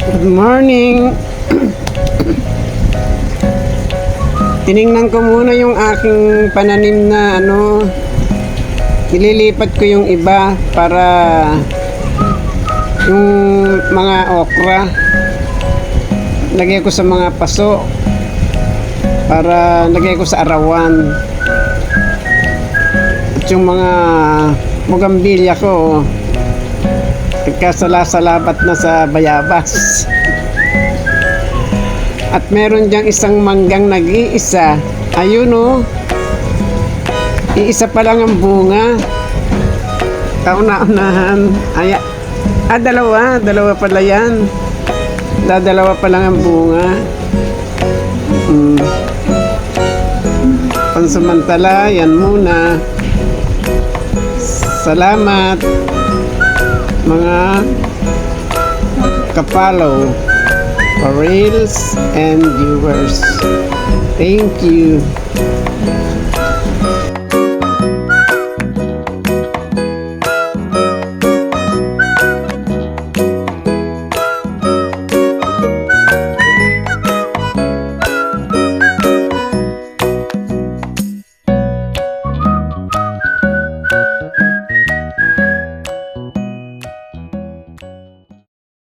Good morning. Tiningnan ko muna yung aking pananim na nililipat ko yung iba para yung mga okra lagay ko sa mga paso para lagay ko sa arawan. At yung mga bugambilya ko nagkasala-salabat na sa bayabas. At meron diyang isang manggang nag-iisa. Ayun o. Iisa pa lang ang bunga. Kauna-unahan. Dalawa pala yan. Dalawa pa lang ang bunga. Pansamantala, yan muna. Salamat mga kapalo, reels and viewers. Thank you.